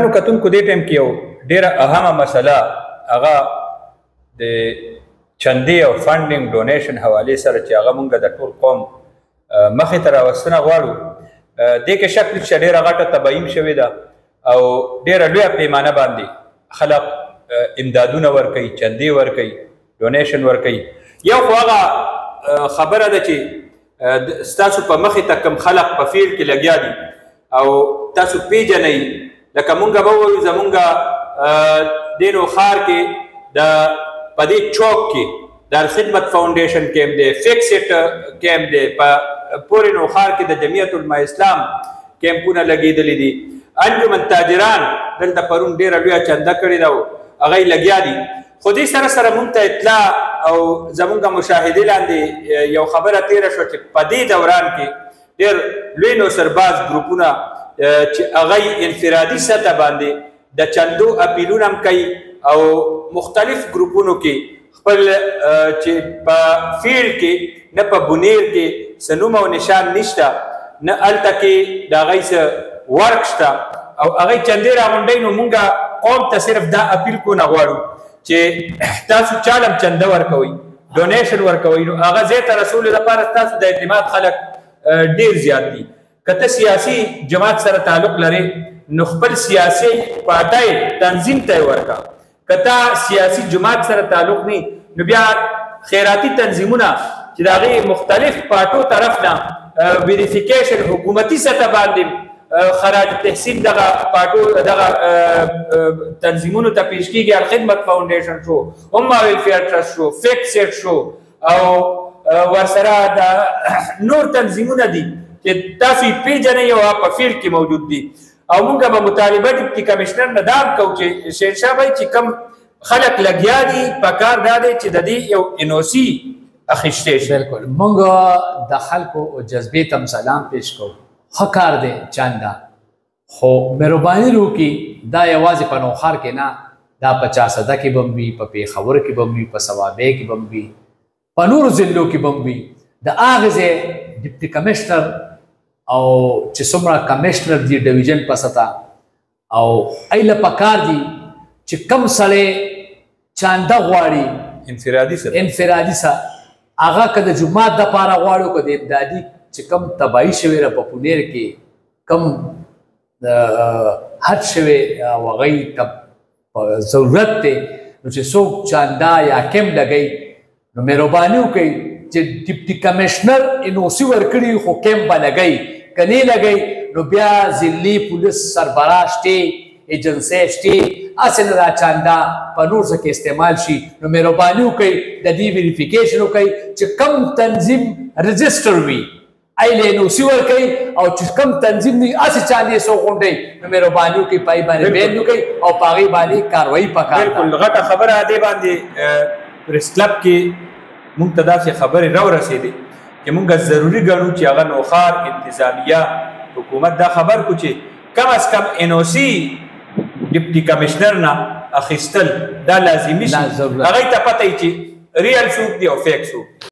کتونکو دې ټایم کې یو ډېره اهمه مسله هغه د چندې او فنډینګ ډونیشن حوالې سره چې هغه مونږ د ټول قوم مخې ته راوستنه غواړو. دې کې شک نشته ډېره غټه تباهیم شوې ده او ډېره لویه پیمانه باندې خلک امدادونه ورکوي، چندې ورکوي، ډونیشن ورکوي. یو خو هغه خبره ده چې ستاسو په مخې ته کوم خلک په فیلډ کې لګیا دي او تاسو پیژنئ، لکه مونږ به ووایو زمونږ دې نوښار کې د په دې چوک کې د الخدمت فاونډیشن کیمپ دی، فکسټ کیمپ دی، په پورې نوښار کې د جمعیت علماء اسلام کیمپونه لګېدلي دي. انجمن تاجران دلته پرون ډېره لویه چنده کړې ده او هغه یې لګیا دي. خو دې سره سره مونږ ته اطلاع او زمونږ مشاهدې لاندې یو خبره تېره شوه چې په دې دوران کې ډېر لوی نوسرباز ګروپونه چې هغه انفرادي سطح باندې د چندو اپیلونه هم کوي او مختلف ګروپونو کې خپل چې په فیلډ کې نه په بونیر کې څه نوم او نشان نشته، نه هلته کې د هغوی څه ورک شته او هغوی چندې راغونډوي. نو مونږ قوم ته صرف دا اپیل کو نه غواړو چې تاسو چاله هم چنده ورکوئ، ډونیشن ورکوئ، نو هغه ځای ته رسولو لپاره ستاسو د اعتماد خلک ډېر زیات دي. که ته سیاسي جماعت سره تعلق لرې نو خپل سیاسي پارټۍ تنظیم ته یې ورکړه. که ته سیاسي جماعت سره تعلق نه نو بیا خیراتي تنظیمونه چې د هغې مختلف پارټو طرف نه ویریفیکیشن حکومتي سطح باندې خراج تحصیل دغه پارټو دغه تنظیمونو ته پیش کېږي. الخدمت فاونډیشن شو، امه ویلفیر ټرست شو، فکسټ شو او ورسره د نور تنظیمونه دي چې تاسو یې پیژنئ او په فیلډ کې موجود دي. او موږ به مطالبه ډیپټي کمشنر نه دا هم کوو چې شیرشاه بھائی چې کوم خلک لګیا دي پکار دا دی چې د دې یو انوسي اخیستی شي. بالکل موږ د خلکو جذبې ته هم سلام پیش کوو، ښه کار دی چانده، خو مهرباني وکړي دا یوازې په نوښار کې نه، دا په چارسده کې به هم وي، په پېښور کې به هم وي، په صوابۍ کې به هم وي، په نورو ضلعو کې به هم وي. د هغې ځای ډیپټي کمشنر او چې څومره کمشنر دي ډویژن په سطح او ایله پکار دي چې کم سړی چانده غواړي انفرادي سره هغه که د جومات دپاره غواړو که د امدادي چې کم تباهي شوې ده په پونیر کې کم حد شوې او هغوی ته ضرورت دی نو چې څوک چانده یا کم لګوي نو مهرباني وکړئ چې ډیپټي کمشنر انوسي ورکړي خو کیمپ به لګوي، که نه لګوي نو بیا ضلعي پولیس سربراہ شته، ایجنسۍ شته، هسې نه دا چانده په نور څه کې استعمال شي. نو مهرباني وکړئ د دې ویریفیکیشن وکړئ چې کم تنظیم رجسټر وي ایله انوسي ورکوي او چې کم تنظیم نه هسې چاندې څوک غونډوي نو مهرباني وکړئ په هغې باندې بیان وکړئ او په هغې باندې کاروایي پکار ده. بلکل غټه خبره دې باندې پریس کلب کې مونږ ته داسې خبرې راورسېدې چې مونږ ضروري ګڼو چې هغه نوښار انتظامیه حکومت دا خبر کړو چې کم از کم انوسي ډیپټي کمشنر نه اخیستل دا لازمي شي، هغوی ته پته وي چې ریل څوک دی او فیک څوک.